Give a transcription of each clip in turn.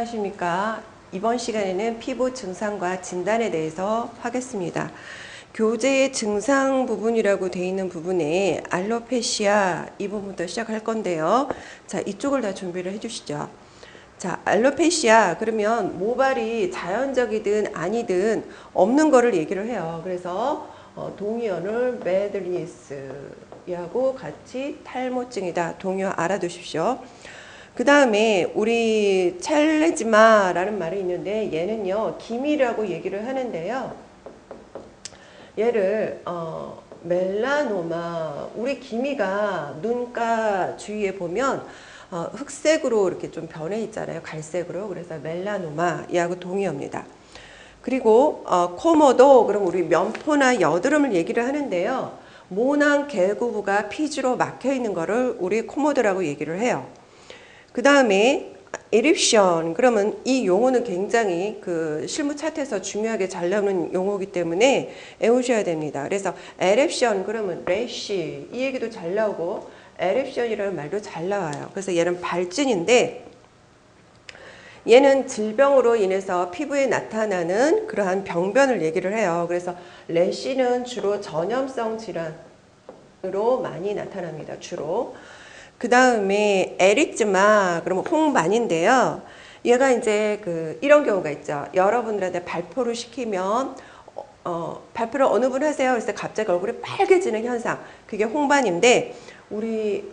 안녕하십니까. 이번 시간에는 피부 증상과 진단에 대해서 하겠습니다. 교재의 증상 부분이라고 되어 있는 부분에 알로페시아 이 부분부터 시작할 건데요. 자, 이쪽을 다 준비를 해 주시죠. 자, 알로페시아 그러면 모발이 자연적이든 아니든 없는 거를 얘기를 해요. 그래서 동의어를 매드니스 하고 같이 탈모증이다. 동의어 알아두십시오. 그 다음에 우리 찰레지마라는 말이 있는데 얘는요 기미라고 얘기를 하는데요. 얘를 멜라노마, 우리 기미가 눈가 주위에 보면 흑색으로 이렇게 좀 변해 있잖아요. 갈색으로. 그래서 멜라노마 이하고 동의어입니다. 그리고 코모도, 그럼 우리 면포나 여드름을 얘기를 하는데요. 모낭 계구부가 피지로 막혀 있는 거를 우리 코모도라고 얘기를 해요. 그 다음에 에립션, 그러면 이 용어는 굉장히 그 실무 차트에서 중요하게 잘 나오는 용어이기 때문에 외우셔야 됩니다. 그래서 에립션 그러면 래쉬 이 얘기도 잘 나오고 에립션이라는 말도 잘 나와요. 그래서 얘는 발진인데 얘는 질병으로 인해서 피부에 나타나는 그러한 병변을 얘기를 해요. 그래서 래쉬는 주로 전염성 질환으로 많이 나타납니다. 주로. 그 다음에 에리즈마, 그러면 홍반인데요. 얘가 이제 이런 경우가 있죠. 여러분들한테 발포를 시키면 발표를 어느 분 하세요? 그래서 갑자기 얼굴이 빨개지는 현상. 그게 홍반인데 우리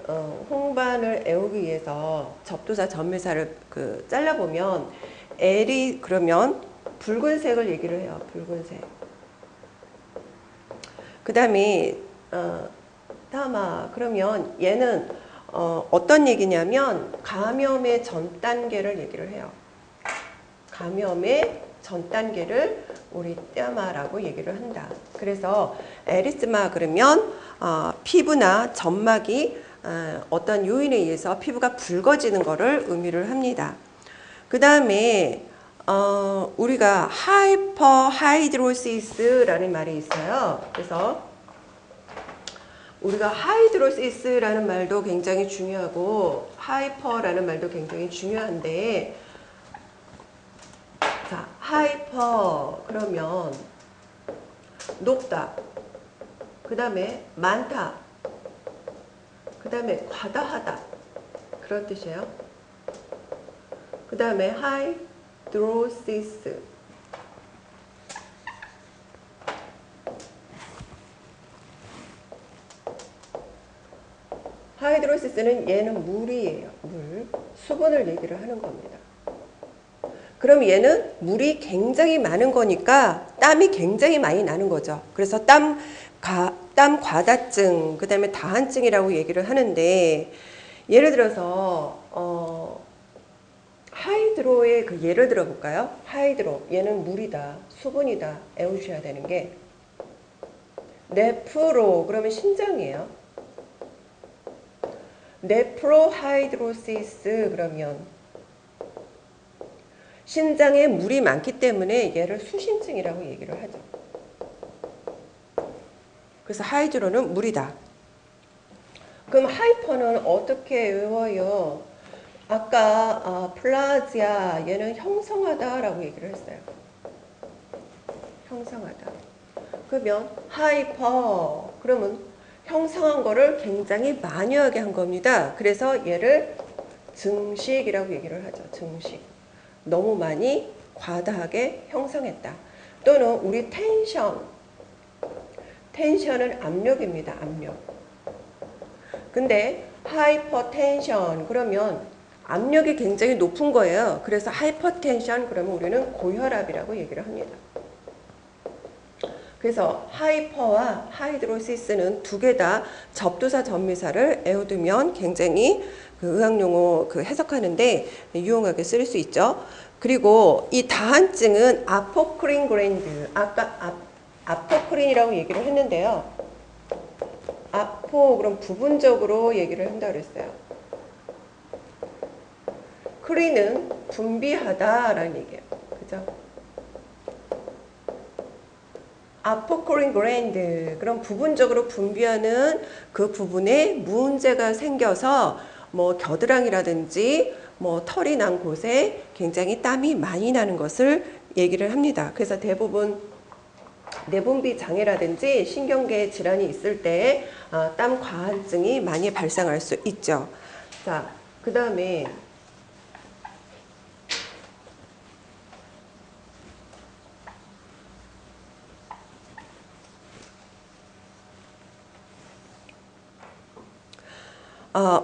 홍반을 애우기 위해서 접두사 전미사를 잘라보면 L이 그러면 붉은색을 얘기를 해요. 붉은색. 그 다음에 타마 그러면 얘는 어떤 얘기냐면 감염의 전 단계를 얘기를 해요. 감염의 전 단계를 우리 떼마라고 얘기를 한다. 그래서 에리스마 그러면 피부나 점막이 어떤 요인에 의해서 피부가 붉어지는 것을 의미를 합니다. 그 다음에 우리가 하이퍼하이드로시스라는 말이 있어요. 그래서 우리가 하이드로시스라는 말도 굉장히 중요하고 하이퍼라는 말도 굉장히 중요한데, 자, 하이퍼 그러면 높다, 그 다음에 많다, 그 다음에 과다하다 그런 뜻이에요. 그 다음에 하이드로시스 하이드로시스는 얘는 물이에요. 물. 수분을 얘기를 하는 겁니다. 그럼 얘는 물이 굉장히 많은 거니까 땀이 굉장히 많이 나는 거죠. 그래서 땀 과다증, 그 다음에 다한증이라고 얘기를 하는데, 예를 들어서 하이드로의 예를 들어 볼까요? 하이드로, 얘는 물이다, 수분이다. 외우셔야 되는 게 네프로, 그러면 심장이에요. 네프로하이드로시스 그러면 신장에 물이 많기 때문에 얘를 수신증이라고 얘기를 하죠. 그래서 하이드로는 물이다. 그럼 하이퍼는 어떻게 외워요? 아까 플라지아 얘는 형성하다라고 얘기를 했어요. 형성하다. 그러면 하이퍼 그러면 형성한 거를 굉장히 만연하게 한 겁니다. 그래서 얘를 증식이라고 얘기를 하죠. 증식. 너무 많이 과다하게 형성했다. 또는 우리 텐션은 압력입니다. 압력. 근데 하이퍼텐션 그러면 압력이 굉장히 높은 거예요. 그래서 하이퍼텐션 그러면 우리는 고혈압이라고 얘기를 합니다. 그래서 하이퍼와 하이드로시스는 두 개 다 접두사 전미사를 외워두면 굉장히 의학용어 해석하는데 유용하게 쓸 수 있죠. 그리고 이 다한증은 아포크린 그랜드, 아까 아포크린이라고 얘기를 했는데요. 아포 그럼 부분적으로 얘기를 한다고 그랬어요. 크린은 분비하다라는 얘기예요. 그죠? 아포크린 그랜드 그럼 부분적으로 분비하는 그 부분에 문제가 생겨서 뭐 겨드랑이라든지 뭐 털이 난 곳에 굉장히 땀이 많이 나는 것을 얘기를 합니다. 그래서 대부분 내분비 장애라든지 신경계 질환이 있을 때 땀 과한증이 많이 발생할 수 있죠. 자, 그 다음에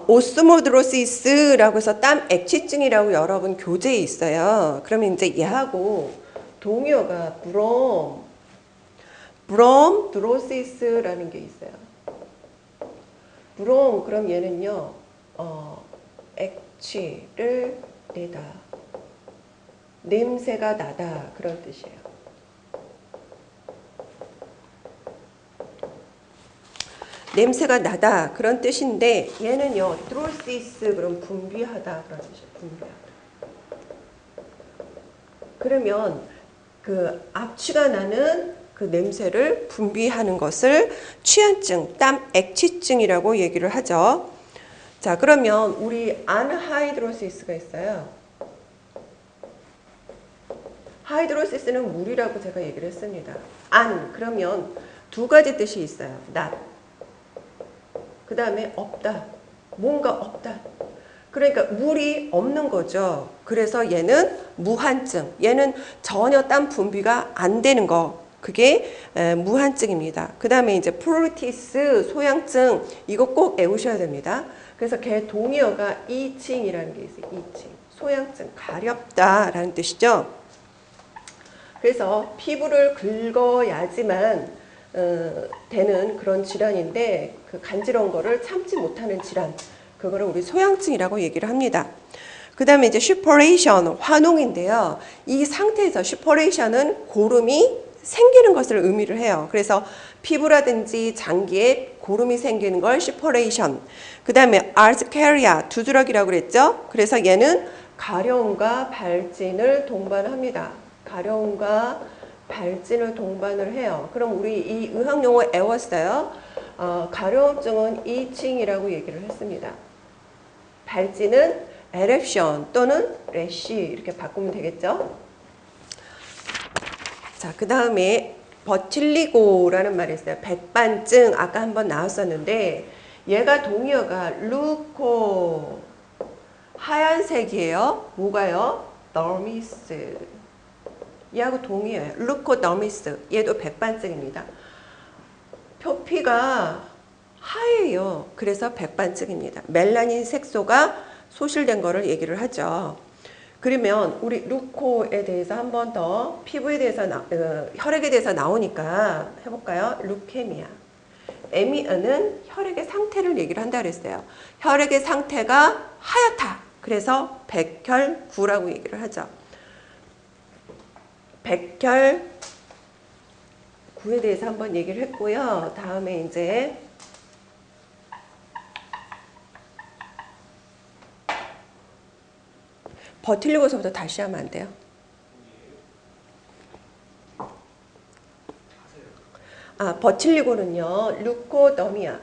오스모드로시스라고 해서 땀 액취증이라고 여러분 교재에 있어요. 그러면 이제 얘하고 동의어가 브롬드로시스라는 게 있어요. 그럼 얘는요, 액취를 내다, 냄새가 나다 그런 뜻이에요. 냄새가 나다 그런 뜻인데 얘는요, 드로시스 그럼 분비하다 그런 뜻이에요. 분비하다. 그러면 그 악취가 나는 그 냄새를 분비하는 것을 취한증, 땀 액취증이라고 얘기를 하죠. 자, 그러면 우리 안하이드로시스가 있어요. 하이드로시스는 물이라고 제가 얘기를 했습니다. 그러면 두 가지 뜻이 있어요. not. 그 다음에 없다. 뭔가 없다. 그러니까 물이 없는 거죠. 그래서 얘는 무한증. 얘는 전혀 땀 분비가 안 되는 거. 그게 무한증입니다. 그 다음에 이제 프루리티스, 소양증. 이거 꼭 외우셔야 됩니다. 그래서 걔 동의어가 이칭이라는 게 있어요. 이칭. 소양증. 가렵다라는 뜻이죠. 그래서 피부를 긁어야지만 되는 그런 질환인데 그 간지러운 거를 참지 못하는 질환. 그거를 우리 소양증이라고 얘기를 합니다. 그 다음에 이제 슈퍼레이션, 화농인데요. 이 상태에서 슈퍼레이션은 고름이 생기는 것을 의미를 해요. 그래서 피부라든지 장기에 고름이 생기는 걸 슈퍼레이션. 그 다음에 아르스케리아, 두드러기라고 그랬죠. 그래서 얘는 가려움과 발진을 동반합니다. 가려움과 발진을 동반을 해요. 그럼 우리 이 의학 용어 외웠어요. 가려움증은 이칭이라고 얘기를 했습니다. 발진은 에렉션 또는 래쉬 이렇게 바꾸면 되겠죠. 자, 그 다음에 버틸리고라는 말이 있어요. 백반증 아까 한번 나왔었는데 얘가 동의어가 루코 하얀색이에요. 뭐가요? 더미스. 얘하고 동의어예요. 루코더미스. 얘도 백반증입니다. 표피가 하얘요. 그래서 백반증입니다. 멜라닌 색소가 소실된 거를 얘기를 하죠. 그러면 우리 루코에 대해서 한 번 더 피부에 대해서 혈액에 대해서 나오니까 해볼까요? 루케미아. 에미아는 혈액의 상태를 얘기를 한다 그랬어요. 혈액의 상태가 하얗다. 그래서 백혈구라고 얘기를 하죠. 백혈구에 대해서 한번 얘기를 했고요. 다음에 이제 버틸리고서부터 다시 하면 안 돼요? 버틸리고는요. 루코더미아.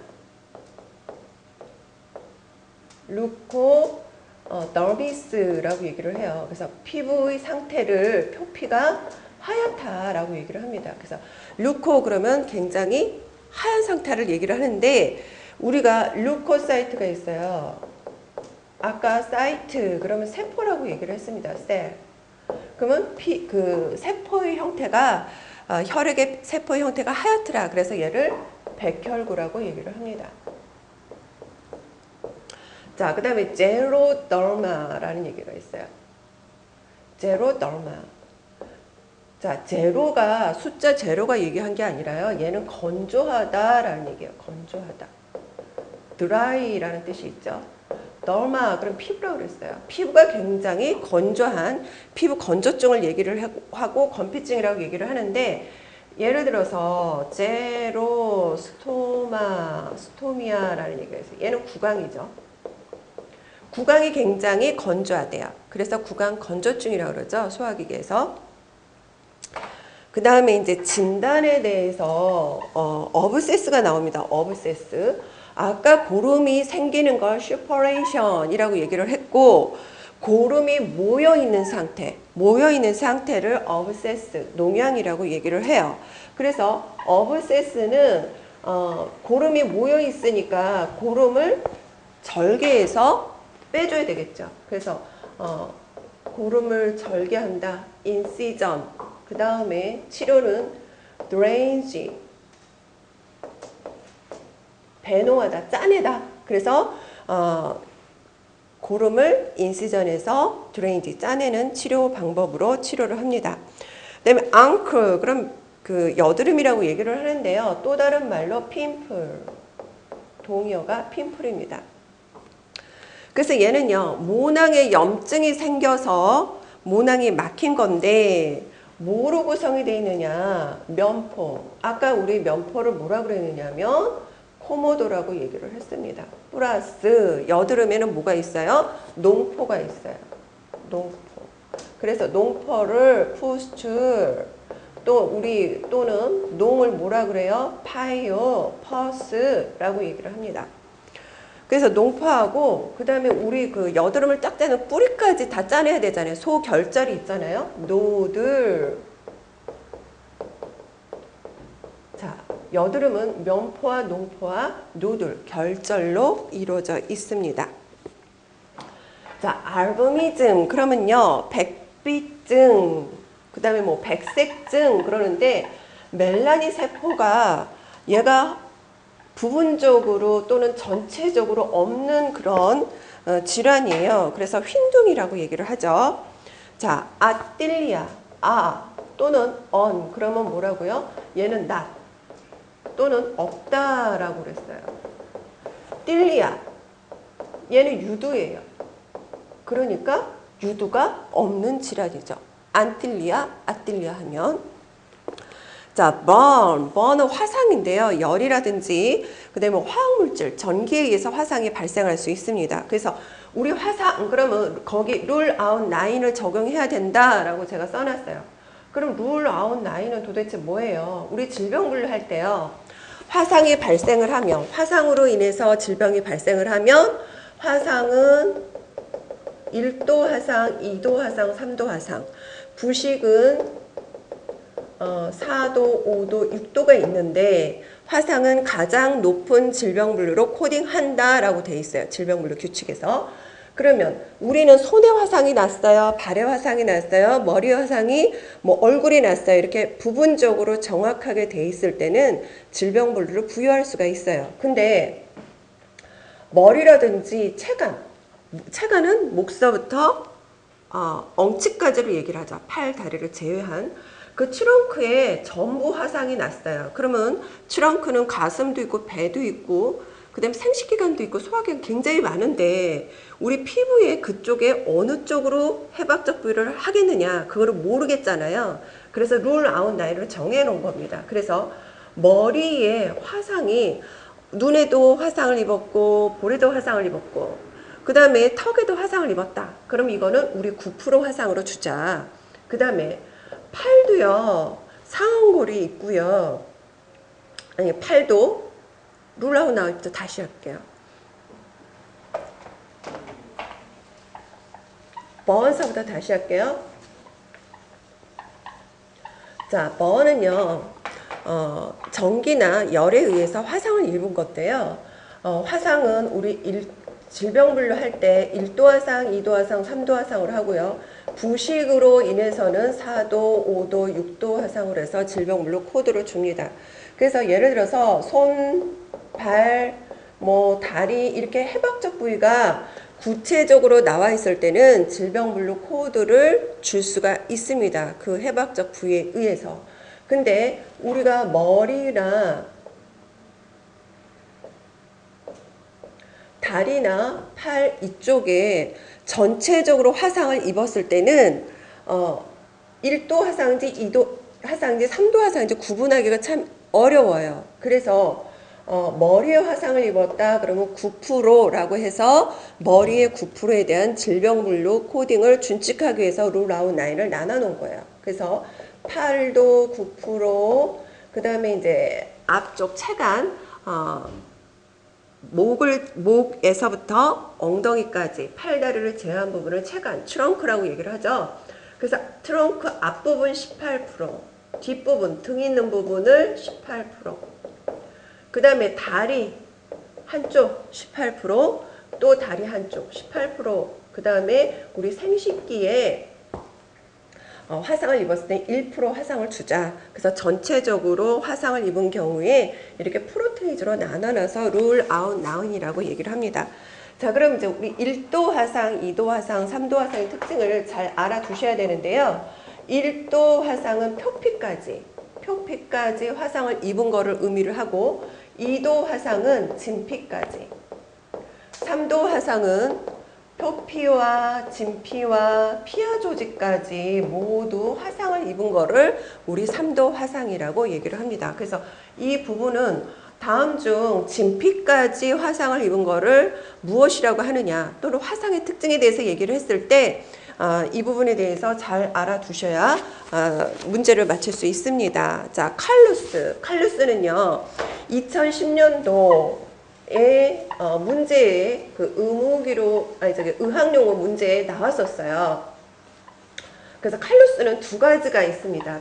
루코더미스라고 얘기를 해요. 그래서 피부의 상태를 표피가 하얗다라고 얘기를 합니다. 그래서 루코 그러면 굉장히 하얀 상태를 얘기를 하는데 우리가 루코사이트가 있어요. 아까 사이트 그러면 세포라고 얘기를 했습니다. 셀. 그러면 그 세포의 형태가 혈액의 세포의 형태가 하얗더라. 그래서 얘를 백혈구라고 얘기를 합니다. 자, 그 다음에 제로더마라는 얘기가 있어요. 제로더마. 자, 제로가 숫자 제로가 얘기한 게 아니라요. 얘는 건조하다라는 얘기예요. 건조하다. 드라이라는 뜻이 있죠. 더마 그럼 피부라고 그랬어요. 피부가 굉장히 건조한 피부 건조증을 얘기를 하고 건피증이라고 얘기를 하는데 예를 들어서 스토미아라는 얘기가 있어요. 얘는 구강이죠. 구강이 굉장히 건조하대요. 그래서 구강 건조증이라고 그러죠. 소화기계에서. 그 다음에 이제 진단에 대해서 어브세스가 나옵니다. 어브세스. 아까 고름이 생기는 걸 슈퍼레이션이라고 얘기를 했고 고름이 모여있는 상태를 abscess, 농양이라고 얘기를 해요. 그래서 abscess는 고름이 모여있으니까 고름을 절개해서 빼줘야 되겠죠. 그래서 고름을 절개한다, incision. 그 다음에 치료는 drainage, 배농하다, 짜내다. 그래서 고름을 인시전에서 드레인지, 짜내는 치료 방법으로 치료를 합니다. 그 다음에 앙클, 그럼 그 여드름이라고 얘기를 하는데요. 또 다른 말로 핀플, 동의어가 핀플입니다. 그래서 얘는요, 모낭에 염증이 생겨서 모낭이 막힌 건데 뭐로 구성이 되어 있느냐? 면포. 아까 우리 면포를 뭐라 그랬느냐면 코모도라고 얘기를 했습니다. 플러스 여드름에는 뭐가 있어요? 농포가 있어요. 농포. 그래서 농포를 푸스출, 또는 농을 뭐라 그래요? 파이오, 퍼스라고 얘기를 합니다. 그래서 농포하고 그 다음에 우리 그 여드름을 딱 짜는 뿌리까지 다 짜내야 되잖아요. 소결절이 있잖아요. 노들. 자, 여드름은 면포와 농포와 노들, 결절로 이루어져 있습니다. 자, 알부미즘, 그러면요, 백비증, 그 다음에 뭐 백색증 그러는데 멜라닌 세포가 얘가 부분적으로 또는 전체적으로 없는 그런 질환이에요. 그래서 휜둥이라고 얘기를 하죠. 자, 아틸리아, 또는 그러면 뭐라고요? 얘는 not 또는 없다라고 그랬어요. 틸리아, 얘는 유두예요. 그러니까 유두가 없는 질환이죠. 안틸리아, 아틸리아 하면. 자, burn은 화상인데요. 열이라든지 그다음에 화학물질, 전기에 의해서 화상이 발생할 수 있습니다. 그래서 우리 화상, 그러면 거기 rule out 9을 적용해야 된다라고 제가 써놨어요. 그럼 rule out 9은 도대체 뭐예요? 우리 질병 분류할 때요. 화상이 발생을 하면, 화상으로 인해서 질병이 발생을 하면 화상은 1도 화상, 2도 화상, 3도 화상, 부식은 4도, 5도, 6도가 있는데 화상은 가장 높은 질병 분류로 코딩한다라고 돼 있어요. 질병 분류 규칙에서. 그러면 우리는 손에 화상이 났어요. 발에 화상이 났어요. 머리에 화상이 뭐 얼굴이 났어요. 이렇게 부분적으로 정확하게 돼 있을 때는 질병 분류를 부여할 수가 있어요. 근데 머리라든지 체간은 목서부터 엉치까지를 얘기를 하죠. 팔, 다리를 제외한. 그 트렁크에 전부 화상이 났어요. 그러면 트렁크는 가슴도 있고 배도 있고 그 다음에 생식기관도 있고 소화기관 굉장히 많은데 우리 피부에 그쪽에 어느 쪽으로 해박적 부위를 하겠느냐 그거를 모르겠잖아요. 그래서 룰 아웃 나이를 정해 놓은 겁니다. 그래서 머리에 화상이 눈에도 화상을 입었고 볼에도 화상을 입었고 그 다음에 턱에도 화상을 입었다. 그럼 이거는 우리 9% 화상으로 주자. 그 다음에 팔도요, 상완골이 있고요. 아니, 팔도 룰하고 나올 때 다시 할게요. 버언서부터 다시 할게요. 자, 버언은요, 전기나 열에 의해서 화상을 입은 건데요. 화상은 우리 질병 분류할 때 1도 화상, 2도 화상, 3도 화상을 하고요. 부식으로 인해서는 4도, 5도, 6도 화상을 해서 질병 분류 코드를 줍니다. 그래서 예를 들어서 손, 발, 뭐 다리 이렇게 해박적 부위가 구체적으로 나와 있을 때는 질병 분류 코드를 줄 수가 있습니다. 그 해박적 부위에 의해서. 근데 우리가 머리나 다리나 팔 이쪽에 전체적으로 화상을 입었을 때는 1도 화상인지 2도 화상인지 3도 화상인지 구분하기가 참 어려워요. 그래서 머리에 화상을 입었다 그러면 9%라고 해서 머리의 9%에 대한 질병 분류 코딩을 준칙하기 위해서 룰아웃 9을 나눠 놓은 거예요. 그래서 팔도 9%, 그 다음에 이제 앞쪽 체간 목에서부터 엉덩이까지 팔다리를 제외한 부분을 체간, 트렁크라고 얘기를 하죠. 그래서 트렁크 앞부분 18%, 뒷부분, 등 있는 부분을 18%, 그 다음에 다리 한쪽 18%, 또 다리 한쪽 18%, 그 다음에 우리 생식기에 화상을 입었을 때 1% 화상을 주자. 그래서 전체적으로 화상을 입은 경우에 이렇게 프로테이지로 나눠놔서 룰 아웃 나운이라고 얘기를 합니다. 자, 그럼 이제 우리 1도 화상, 2도 화상, 3도 화상의 특징을 잘 알아두셔야 되는데요. 1도 화상은 표피까지 화상을 입은 거를 의미를 하고, 2도 화상은 진피까지, 3도 화상은 표피와 진피와 피하 조직까지 모두 화상을 입은 거를 우리 3도 화상이라고 얘기를 합니다. 그래서 이 부분은 다음 중 진피까지 화상을 입은 거를 무엇이라고 하느냐, 또는 화상의 특징에 대해서 얘기를 했을 때 이 부분에 대해서 잘 알아두셔야 문제를 맞출 수 있습니다. 자, 칼루스는요 2010년도 문제에 그 의학용어 문제에 나왔었어요. 그래서 칼루스는 두 가지가 있습니다.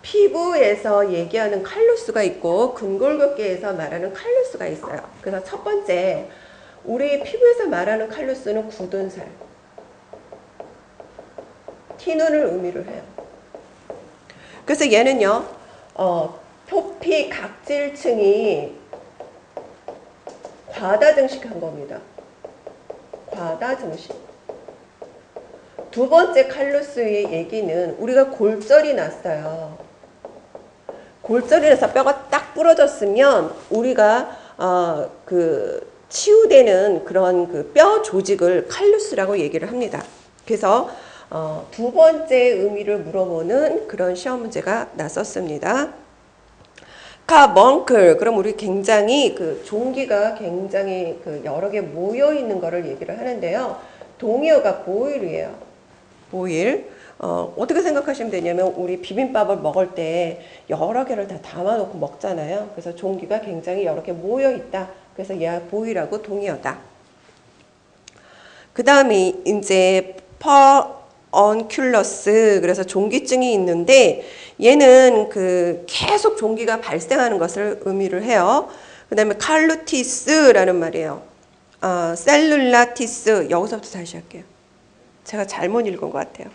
피부에서 얘기하는 칼루스가 있고 근골격계에서 말하는 칼루스가 있어요. 그래서 첫 번째, 우리 피부에서 말하는 칼루스는 굳은 살, 티눈을 의미를 해요. 그래서 얘는요 표피 각질층이 과다 증식한 겁니다. 과다 증식. 두 번째 칼루스의 얘기는 우리가 골절이 났어요. 골절이 나서 뼈가 딱 부러졌으면 우리가 치유되는 그런 그 뼈 조직을 칼루스라고 얘기를 합니다. 그래서 두 번째 의미를 물어보는 그런 시험 문제가 났었습니다. 카벙클, 그럼 우리 굉장히 종기가 굉장히 여러 개 모여 있는 거를 얘기를 하는데요. 동의어가 보일이에요. 보일. 어떻게 생각하시면 되냐면 우리 비빔밥을 먹을 때 여러 개를 다 담아놓고 먹잖아요. 그래서 종기가 굉장히 여러 개 모여 있다. 그래서 얘가 보일하고 동의어다. 그 다음에 이제 언큘러스, 그래서 종기증이 있는데 얘는 계속 종기가 발생하는 것을 의미를 해요. 그 다음에 칼루티스라는 말이에요. 셀룰라티스, 여기서부터 다시 할게요. 제가 잘못 읽은 것 같아요.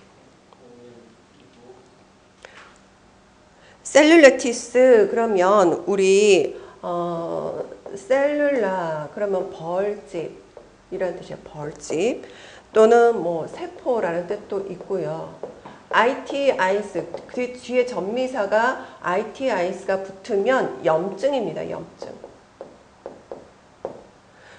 셀룰라티스 그러면 우리 셀룰라 그러면 벌집 이런 뜻이에요. 벌집. 또는 뭐 세포라는 뜻도 있고요. ITIS, 그 뒤에 전미사가 ITIS가 붙으면 염증입니다. 염증.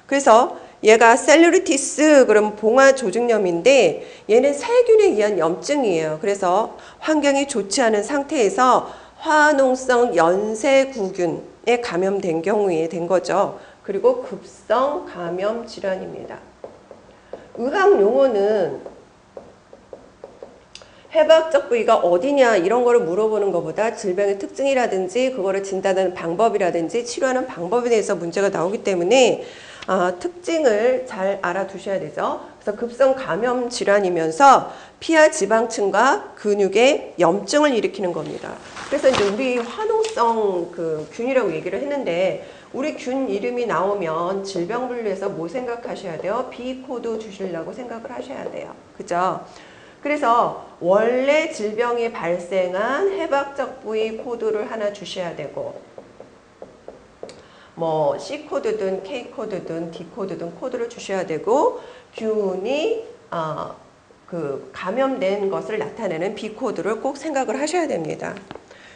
그래서 얘가 셀룰리티스 그럼 봉화 조직염인데 얘는 세균에 의한 염증이에요. 그래서 환경이 좋지 않은 상태에서 화농성 연쇄구균에 감염된 경우에 된 거죠. 그리고 급성 감염 질환입니다. 의학 용어는 해부학적 부위가 어디냐 이런 거를 물어보는 것보다 질병의 특징이라든지 그거를 진단하는 방법이라든지 치료하는 방법에 대해서 문제가 나오기 때문에 특징을 잘 알아두셔야 되죠. 그래서 급성 감염 질환이면서 피하 지방층과 근육에 염증을 일으키는 겁니다. 그래서 이제 우리 화농성 균이라고 얘기를 했는데 우리 균 이름이 나오면 질병 분류에서 뭐 생각하셔야 돼요? B 코드 주시려고 생각을 하셔야 돼요. 그죠? 그래서 원래 질병이 발생한 해부학적 부위 코드를 하나 주셔야 되고 뭐 C 코드든 K 코드든 D 코드든 코드를 주셔야 되고 균이 감염된 것을 나타내는 B 코드를 꼭 생각을 하셔야 됩니다.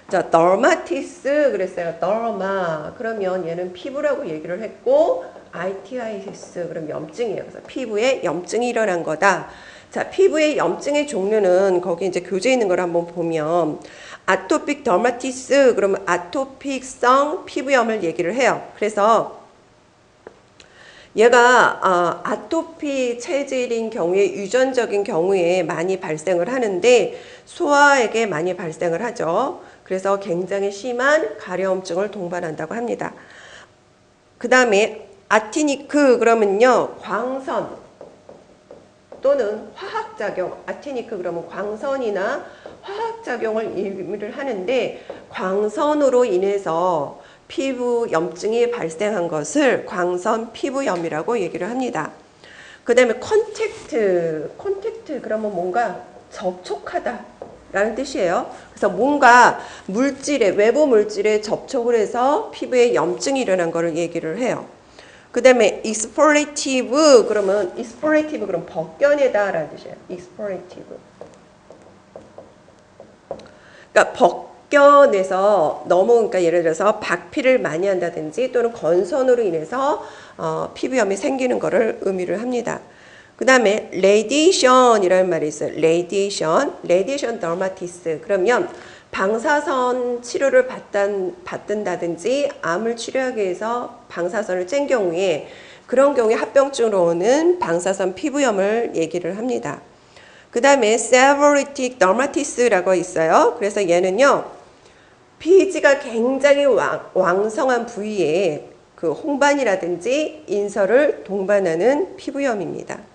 자, 더마티스 그랬어요. 더마 그러면 얘는 피부라고 얘기를 했고 ITIS 그럼 염증이에요. 그래서 피부에 염증이 일어난 거다. 자, 피부의 염증의 종류는 거기 이제 교재에 있는 걸 한번 보면 아토픽 더마티스 그러면 아토픽성 피부염을 얘기를 해요. 그래서 얘가 아토피 체질인 경우에 유전적인 경우에 많이 발생을 하는데 소아에게 많이 발생을 하죠. 그래서 굉장히 심한 가려움증을 동반한다고 합니다. 그 다음에 아티니크 그러면요 광선 또는 화학작용, 아티니크 그러면 광선이나 화학작용을 의미를 하는데 광선으로 인해서 피부 염증이 발생한 것을 광선 피부염이라고 얘기를 합니다. 그 다음에 컨택트 그러면 뭔가 접촉하다 라는 뜻이에요. 그래서 뭔가 물질에, 외부 물질에 접촉을 해서 피부에 염증이 일어난 것을 얘기를 해요. 그 다음에 exfoliative 그러면 exfoliative 그럼 벗겨내다 라는 뜻이에요. exfoliative. 그러니까 벗겨내서 너무 그러니까 예를 들어서 박피를 많이 한다든지 또는 건선으로 인해서 피부염이 생기는 것을 의미를 합니다. 그 다음에 radiation이라는 말이 있어요. radiation dermatitis. 그러면 방사선 치료를 받든다든지 암을 치료하기 위해서 방사선을 쬐는 경우에 그런 경우에 합병증으로 오는 방사선 피부염을 얘기를 합니다. 그 다음에 seborrheic dermatis라고 있어요. 그래서 얘는요 피지가 굉장히 왕성한 부위에 그 홍반이라든지 인설을 동반하는 피부염입니다.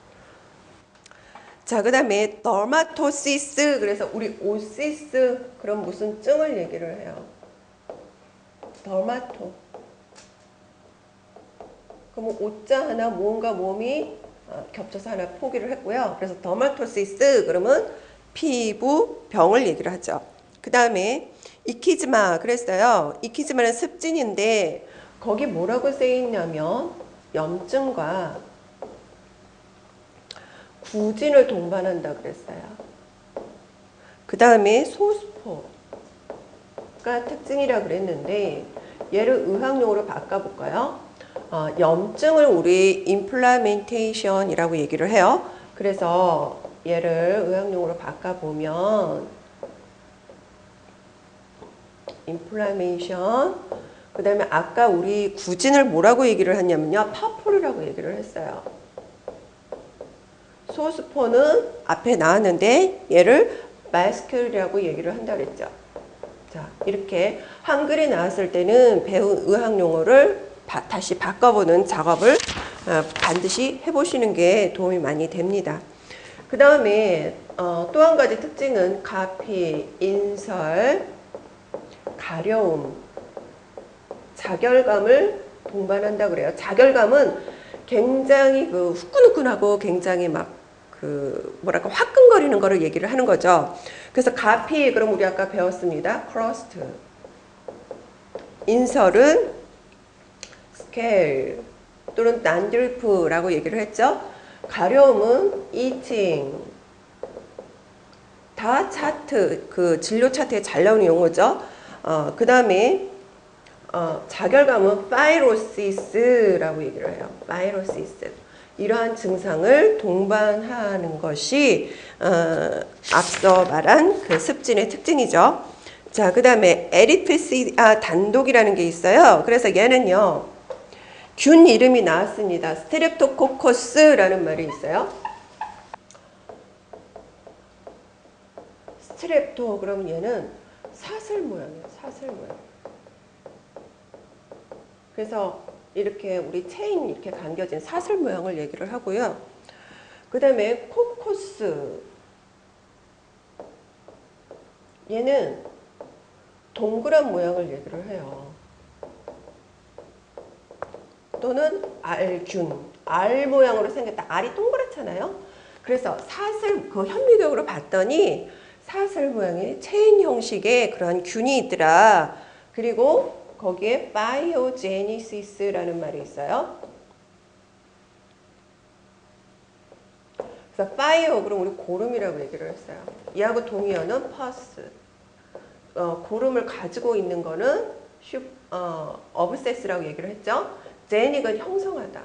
자, 그 다음에 더마토시스. 그래서 우리 오시스 그럼 무슨 증을 얘기를 해요. 더마토. 그러면 오자 하나 모음과 모음이 겹쳐서 하나 포기를 했고요. 그래서 더마토시스 그러면 피부병을 얘기를 하죠. 그 다음에 이키즈마 그랬어요. 이키즈마는 습진인데 거기 뭐라고 쓰여있냐면 염증과 구진을 동반한다 그랬어요. 그 다음에 소스포가 특징이라 그랬는데 얘를 의학용어로 바꿔볼까요? 염증을 우리 inflammation이라고 얘기를 해요. 그래서 얘를 의학용어로 바꿔보면 inflammation. 그 다음에 아까 우리 구진을 뭐라고 얘기를 했냐면요. 파포르라고 얘기를 했어요. 소스포는 앞에 나왔는데 얘를 마스큘이라고 얘기를 한다 그랬죠. 자, 이렇게 한글이 나왔을 때는 배운 의학 용어를 다시 바꿔보는 작업을 반드시 해보시는 게 도움이 많이 됩니다. 그 다음에 또 한 가지 특징은 가피, 인설, 가려움, 자결감을 동반한다 그래요. 자결감은 굉장히 그 후끈후끈하고 굉장히 막 그 뭐랄까 화끈거리는 거를 얘기를 하는 거죠. 그래서 가피 그럼 우리 아까 배웠습니다. 크러스트. 인설은 스케일 또는 난드리프라고 얘기를 했죠. 가려움은 이팅. 다 차트 그 진료 차트에 잘 나오는 용어죠. 그 다음에 자결감은 파이로시스라고 얘기를 해요. 파이로시스. 이러한 증상을 동반하는 것이 앞서 말한 그 습진의 특징이죠. 자, 그 다음에 에리트리아 단독이라는 게 있어요. 그래서 얘는요. 균 이름이 나왔습니다. 스트랩토코커스라는 말이 있어요. 스트랩토 그러면 얘는 사슬 모양이에요. 사슬 모양. 그래서 이렇게 우리 체인 이렇게 감겨진 사슬 모양을 얘기를 하고요. 그 다음에 코코스. 얘는 동그란 모양을 얘기를 해요. 또는 알균. 알 모양으로 생겼다. 알이 동그랗잖아요. 그래서 사슬, 그 현미경으로 봤더니 사슬 모양의 체인 형식의 그러한 균이 있더라. 그리고 거기에 바이오제니시스라는 말이 있어요. 그래서 바이오 그럼 우리 고름이라고 얘기를 했어요. 이하고 동의어는 퍼스. 고름을 가지고 있는 거는 어브세스라고 얘기를 했죠. 제닉은 형성하다.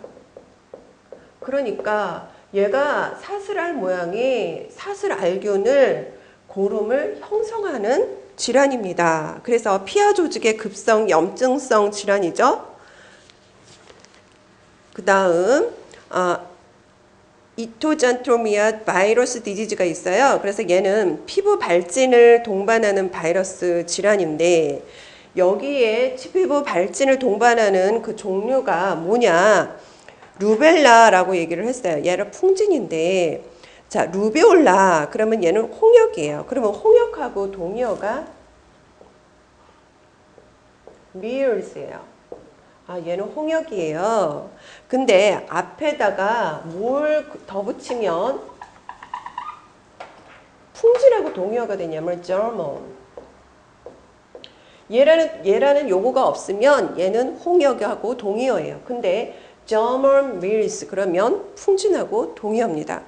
그러니까 얘가 사슬알 모양의 사슬알균을 고름을 형성하는 질환입니다. 그래서 피하 조직의 급성 염증성 질환이죠. 그 다음 이토잔트로미아 바이러스 디지즈가 있어요. 그래서 얘는 피부 발진을 동반하는 바이러스 질환인데 여기에 치피부 발진을 동반하는 그 종류가 뭐냐? 루벨라라고 얘기를 했어요. 얘는 풍진인데, 자, 루비올라. 그러면 얘는 홍역이에요. 그러면 홍역하고 동의어가 미얼스예요. 아, 얘는 홍역이에요. 근데 앞에다가 뭘 더 붙이면 풍진하고 동의어가 되냐면 German. 얘라는 요거가 없으면 얘는 홍역하고 동의어예요. 근데 German meals 그러면 풍진하고 동의어입니다.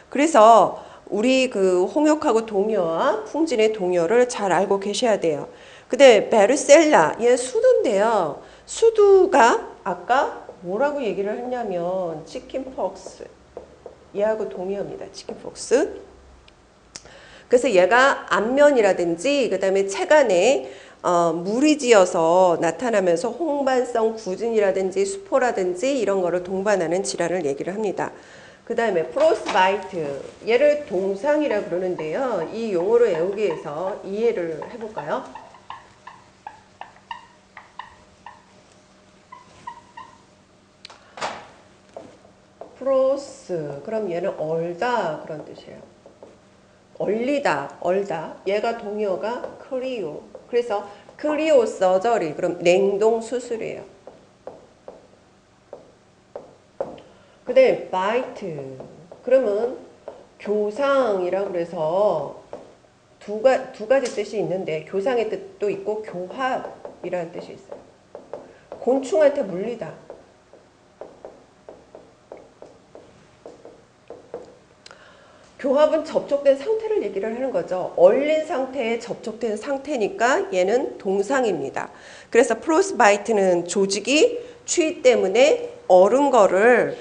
그래서 우리 그 홍역하고 동의어와 풍진의 동의어를 잘 알고 계셔야 돼요. 근데 베르셀라 얘 수두인데요. 수두가 아까 뭐라고 얘기를 했냐면 치킨폭스 얘하고 동의어입니다. 치킨폭스. 그래서 얘가 안면이라든지 그 다음에 체간에 물이 지어서 나타나면서 홍반성 구진이라든지 수포라든지 이런 거를 동반하는 질환을 얘기를 합니다. 그 다음에 프로스바이트 얘를 동상이라고 그러는데요. 이 용어를 외우기 위해서 이해를 해볼까요? 프로스 그럼 얘는 얼다 그런 뜻이에요. 얼리다, 얼다. 얘가 동의어가 크리오. 그래서 크리오 서저리 그럼 냉동 수술이에요. 그 다음에 바이트 그러면 교상이라고 그래서 두 가지 뜻이 있는데 교상의 뜻도 있고 교합이라는 뜻이 있어요. 곤충한테 물리다. 교합은 접촉된 상태를 얘기를 하는 거죠. 얼린 상태에 접촉된 상태니까 얘는 동상입니다. 그래서 프로스바이트는 조직이 추위 때문에 얼은 거를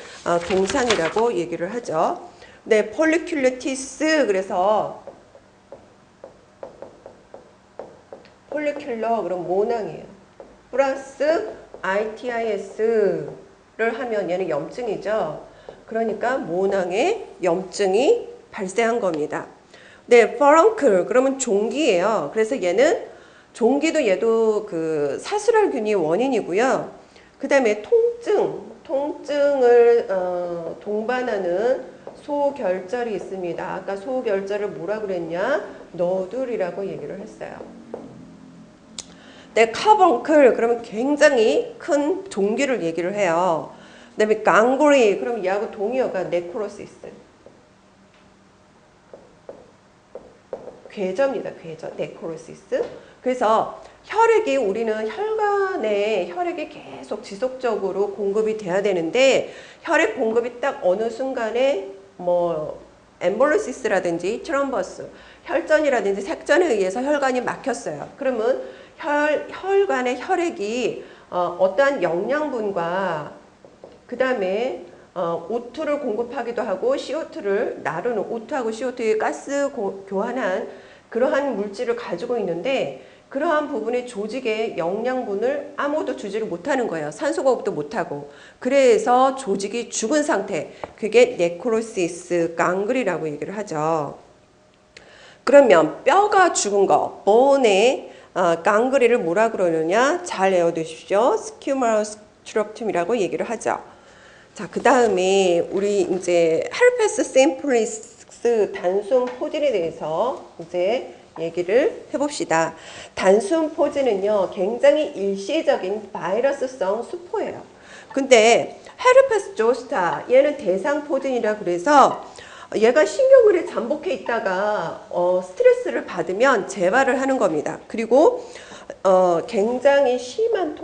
동상이라고 얘기를 하죠. 네, 폴리큘리티스 그래서 폴리큘러 그럼 모낭이에요. 플러스 ITIS를 하면 얘는 염증이죠. 그러니까 모낭에 염증이 발생한 겁니다. 네, 퍼렁클 그러면 종기예요. 그래서 얘는 종기도 얘도 그 사슬알균이 원인이고요. 그 다음에 통증을 동반하는 소결절이 있습니다. 아까 소결절을 뭐라 그랬냐? 너둘이라고 얘기를 했어요. 네, 카벙클 그러면 굉장히 큰 종기를 얘기를 해요. 그 다음에 강고리 그럼 얘하고 동의어가 네크로시스. 괴저입니다. 괴저. 네크로시스. 그래서 혈액이 우리는 혈관에 혈액이 계속 지속적으로 공급이 돼야 되는데 혈액 공급이 딱 어느 순간에 뭐 엠볼리시스라든지 트럼버스, 혈전이라든지 색전에 의해서 혈관이 막혔어요. 그러면 혈관의 혈액이 어떠한 영양분과 그 다음에 O2를 공급하기도 하고 CO2를 나르는 O2하고 CO2의 가스 교환한 그러한 물질을 가지고 있는데 그러한 부분의 조직에 영양분을 아무도 주지를 못하는 거예요. 산소공급도 못하고. 그래서 조직이 죽은 상태. 그게 네크로시스, 강글이라고 얘기를 하죠. 그러면 뼈가 죽은 거, 본의 강글이를 뭐라 그러느냐? 잘 외워두십시오. 스큐머러스 트럭툼이라고 얘기를 하죠. 자, 그 다음에 우리 이제 헤르페스 심플리스 단순 포진에 대해서 이제 얘기를 해봅시다. 단순 포진은요, 굉장히 일시적인 바이러스성 수포예요. 근데 헤르페스 조스타, 얘는 대상 포진이라 그래서 얘가 신경을에 잠복해 있다가 스트레스를 받으면 재발을 하는 겁니다. 그리고 굉장히 심한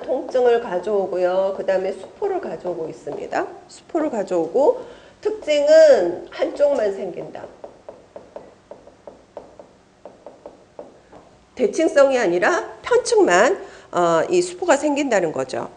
통증을 가져오고요. 그 다음에 수포를 가져오고 있습니다. 수포를 가져오고 특징은 한쪽만 생긴다. 대칭성이 아니라 편측만 이 수포가 생긴다는 거죠.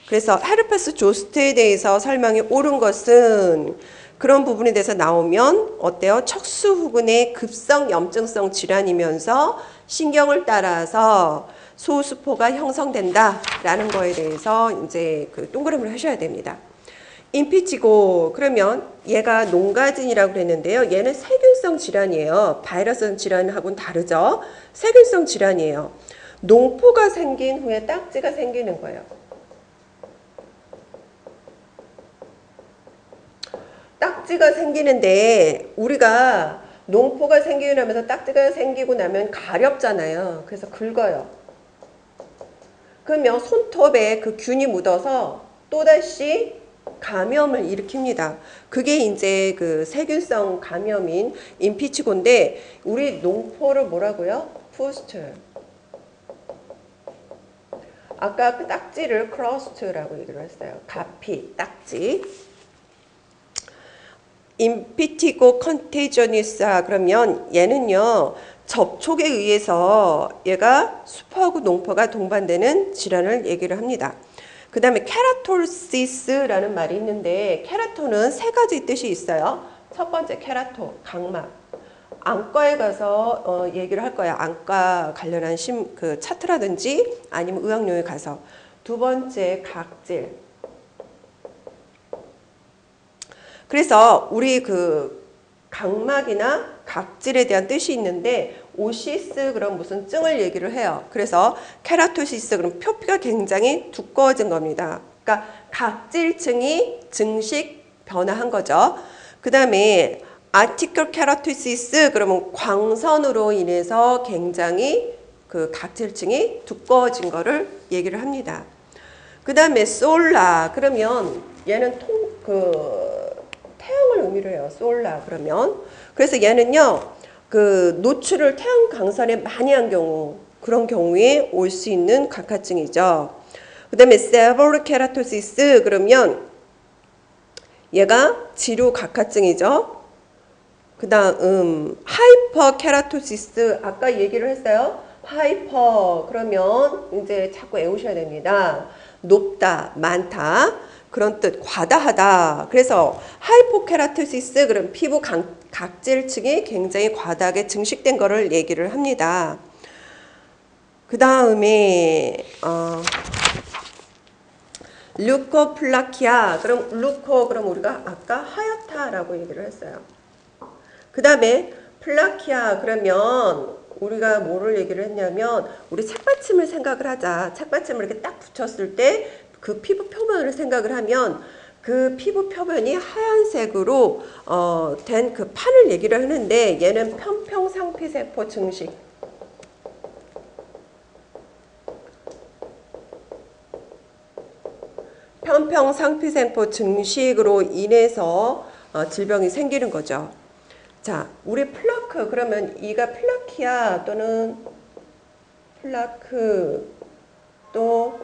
그래서 헤르페스 조스트에 대해서 설명이 옳은 것은 그런 부분에 대해서 나오면 어때요? 척수 후근의 급성 염증성 질환이면서 신경을 따라서 소수포가 형성된다라는 거에 대해서 이제 그 동그라미를 하셔야 됩니다. 임피치고 그러면 얘가 농가진이라고 그랬는데요. 얘는 세균성 질환이에요. 바이러스 질환하고는 다르죠. 세균성 질환이에요. 농포가 생긴 후에 딱지가 생기는 거예요. 딱지가 생기는데 우리가 농포가 생기고 나면서 딱지가 생기고 나면 가렵잖아요. 그래서 긁어요. 그러면 손톱에 그 균이 묻어서 또다시 감염을 일으킵니다. 그게 이제 그 세균성 감염인 임피치고인데 우리 농포를 뭐라고요? 푸스트. 아까 그 딱지를 크러스트라고 얘기를 했어요. 가피, 딱지. 임피티고 컨테이저니스아 그러면 얘는요. 접촉에 의해서 얘가 수포하고 농포가 동반되는 질환을 얘기를 합니다. 그 다음에 케라톨시스라는 말이 있는데 케라토는 세 가지 뜻이 있어요. 첫 번째 케라토, 각막. 안과에 가서 얘기를 할 거야. 안과 관련한 그 차트라든지 아니면 의학용에 가서. 두 번째 각질. 그래서 우리 그 각막이나 각질에 대한 뜻이 있는데 오시스 그럼 무슨 증을 얘기를 해요. 그래서 케라토시스 그럼 표피가 굉장히 두꺼워진 겁니다. 그러니까 각질층이 증식 변화한 거죠. 그 다음에 아티클 케라토시스 그러면 광선으로 인해서 굉장히 그 각질층이 두꺼워진 거를 얘기를 합니다. 그 다음에 솔라 그러면 얘는 태양을 의미로 해요. 솔라 그러면. 그래서 얘는요. 그 노출을 태양 광선에 많이 한 경우 그런 경우에 올 수 있는 각화증이죠. 그 다음에 세버로케라토시스 그러면 얘가 지루 각화증이죠. 그 다음 하이퍼케라토시스 아까 얘기를 했어요. 하이퍼 그러면 이제 자꾸 외우셔야 됩니다. 높다, 많다 그런 뜻, 과다하다. 그래서 하이포케라토시스 그럼 피부 각질층이 굉장히 과다하게 증식된 거를 얘기를 합니다. 그 다음에 루코플라키아 그럼 루코 그럼 우리가 아까 하얗다라고 얘기를 했어요. 그 다음에 플라키아 그러면 우리가 뭐를 얘기를 했냐면 우리 책받침을 생각을 하자. 책받침을 이렇게 딱 붙였을 때 그 피부 표면을 생각을 하면 그 피부 표면이 하얀색으로 된 그 판을 얘기를 하는데 얘는 편평상피세포 증식. 편평상피세포 증식으로 인해서 질병이 생기는 거죠. 자, 우리 플라크 그러면 이가 플라키아 또는 플라크 또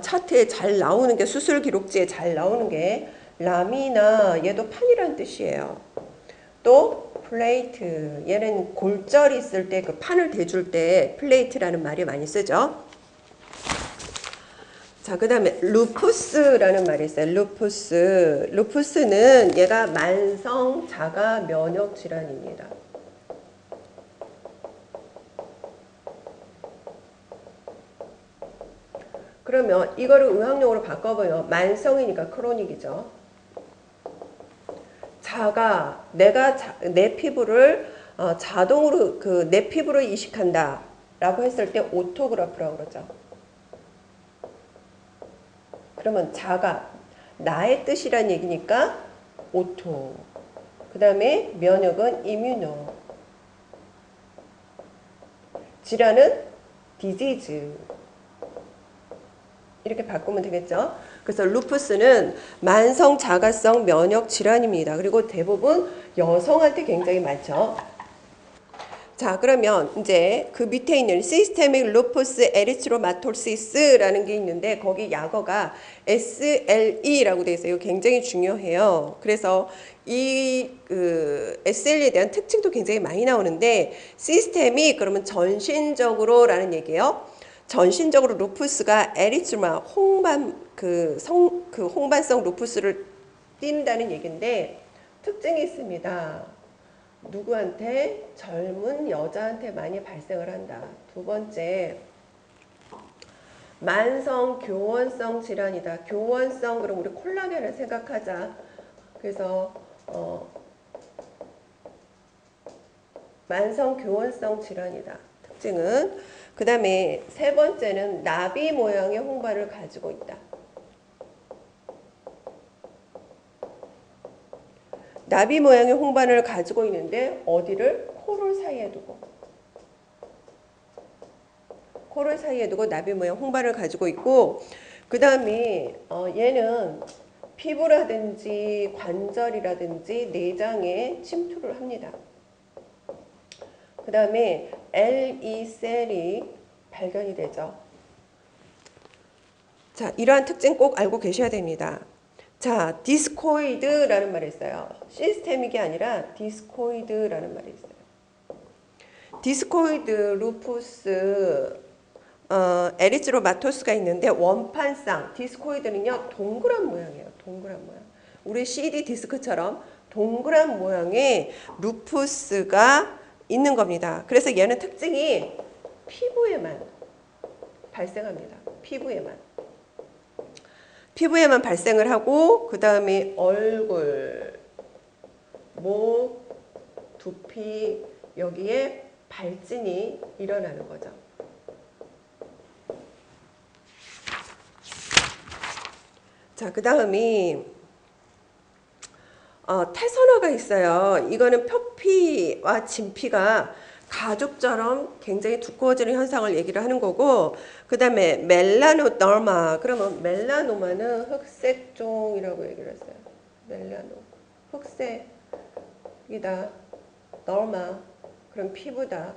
차트에 잘 나오는 게 수술 기록지에 잘 나오는 게 라미나 얘도 판이란 뜻이에요. 또 플레이트 얘는 골절이 있을 때 그 판을 대줄 때 플레이트라는 말이 많이 쓰죠. 자, 그 다음에 루푸스라는 말이 있어요. 루푸스. 루푸스는 얘가 만성 자가 면역 질환입니다. 그러면 이거를 의학용어로 바꿔보면 만성이니까 크로닉이죠. 자가 내 피부를 자동으로 내 피부를 이식한다 라고 했을 때 오토그라프라고 그러죠. 그러면 자가 나의 뜻이란 얘기니까 오토. 그 다음에 면역은 이뮤노. 질환은 디지즈. 이렇게 바꾸면 되겠죠. 그래서 루푸스는 만성 자가성 면역 질환입니다. 그리고 대부분 여성한테 굉장히 많죠. 자, 그러면 이제 그 밑에 있는 시스테믹 루푸스 에리트로마토시스라는 게 있는데 거기 약어가 SLE라고 되어 있어요. 이거 굉장히 중요해요. 그래서 이 SLE에 대한 특징도 굉장히 많이 나오는데 시스템이 그러면 전신적으로라는 얘기예요. 전신적으로 루푸스가 에리트로마 홍반성 루푸스를 띈다는 얘기인데 특징이 있습니다. 누구한테? 젊은 여자한테 많이 발생을 한다. 두 번째, 만성 교원성 질환이다. 교원성 그럼 우리 콜라겐을 생각하자. 그래서 만성 교원성 질환이다. 특징은 그 다음에 세 번째는 나비 모양의 홍발을 가지고 있다. 나비 모양의 홍반을 가지고 있는데 어디를? 코를 사이에 두고. 코를 사이에 두고 나비 모양 홍반을 가지고 있고 그 다음에 얘는 피부라든지 관절이라든지 내장에 침투를 합니다. 그 다음에 LE셀이 발견이 되죠. 자, 이러한 특징 꼭 알고 계셔야 됩니다. 자, 디스코이드라는 말이 있어요. 시스테믹이 아니라 디스코이드라는 말이 있어요. 디스코이드 루푸스 에리스로마토스가 있는데 원판상 디스코이드는요 동그란 모양이에요. 동그란 모양. 우리 CD 디스크처럼 동그란 모양의 루푸스가 있는 겁니다. 그래서 얘는 특징이 피부에만 발생합니다. 피부에만 발생을 하고 그 다음에 얼굴, 목, 두피 여기에 발진이 일어나는 거죠. 자, 그 다음이 태선화가 있어요. 이거는 표피와 진피가 가죽처럼 굉장히 두꺼워지는 현상을 얘기를 하는 거고 그 다음에 멜라노더마 그러면 멜라노마는 흑색종이라고 얘기를 했어요. 멜라노 흑색이다. 더마 그럼 피부다.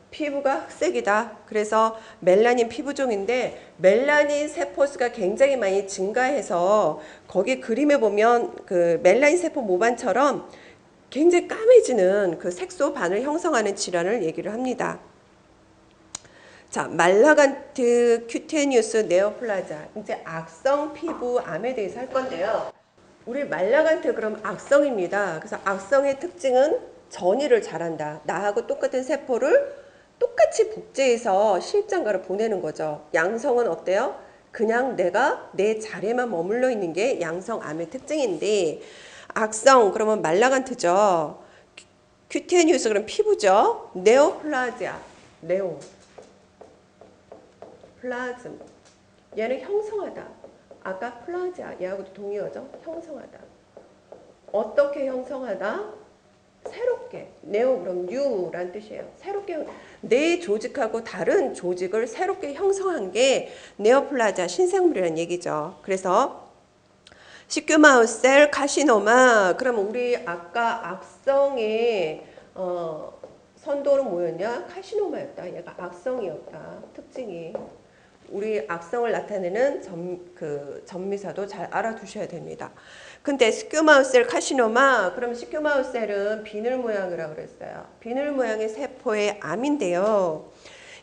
피부가 흑색이다. 그래서 멜라닌 피부종인데 멜라닌 세포수가 굉장히 많이 증가해서 거기 그림에 보면 그 멜라닌 세포 모반처럼 굉장히 까매지는 그 색소 반을 형성하는 질환을 얘기를 합니다. 자, 말라간트 큐테니우스 네오플라자 이제 악성 피부암에 대해서 할 건데요. 우리 말라간트 그럼 악성입니다. 그래서 악성의 특징은 전이를 잘한다. 나하고 똑같은 세포를 똑같이 복제해서 시입장가를 보내는 거죠. 양성은 어때요? 그냥 내가 내 자리에만 머물러 있는 게 양성암의 특징인데 악성 그러면 말라간트죠. 큐테니우스 그럼 피부죠. 네오플라지아 네오 플라즘 얘는 형성하다. 아까 플라지아 얘하고도 동의어죠. 형성하다. 어떻게 형성하다? 새롭게 네오 그럼 뉴란 뜻이에요. 새롭게 내 조직하고 다른 조직을 새롭게 형성한 게 네오플라자 신생물이라는 얘기죠. 그래서 시큐마우셀 카시노마 그러면 우리 아까 악성의 선도는 뭐였냐? 카시노마였다. 얘가 악성이었다. 특징이 우리 악성을 나타내는 전미사도 잘 알아두셔야 됩니다. 근데 스큐마우셀 카시노마 그럼 스큐마우셀은 비늘 모양이라고 그랬어요. 비늘 모양의 세포의 암인데요.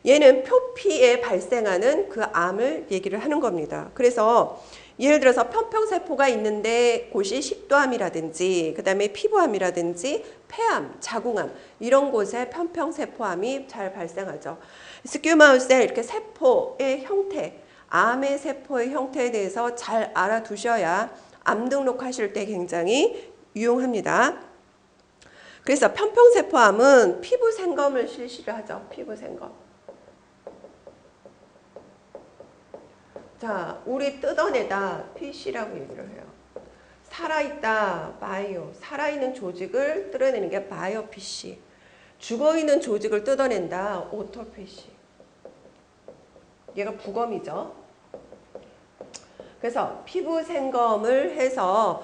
얘는 표피에 발생하는 그 암을 얘기를 하는 겁니다. 그래서 예를 들어서 편평세포가 있는데 곳이 식도암이라든지 그 다음에 피부암이라든지 폐암, 자궁암 이런 곳에 편평세포암이 잘 발생하죠. 스큐마우셀 이렇게 세포의 형태, 암의 세포의 형태에 대해서 잘 알아두셔야 암 등록하실 때 굉장히 유용합니다. 그래서 편평세포암은 피부 생검을 실시를 하죠. 피부 생검. 자, 우리 뜯어내다 PC라고 얘기를 해요. 살아있다 바이오, 살아있는 조직을 뜯어내는 게 바이오 PC. 죽어있는 조직을 뜯어낸다 오토 PC. 얘가 부검이죠. 그래서 피부 생검을 해서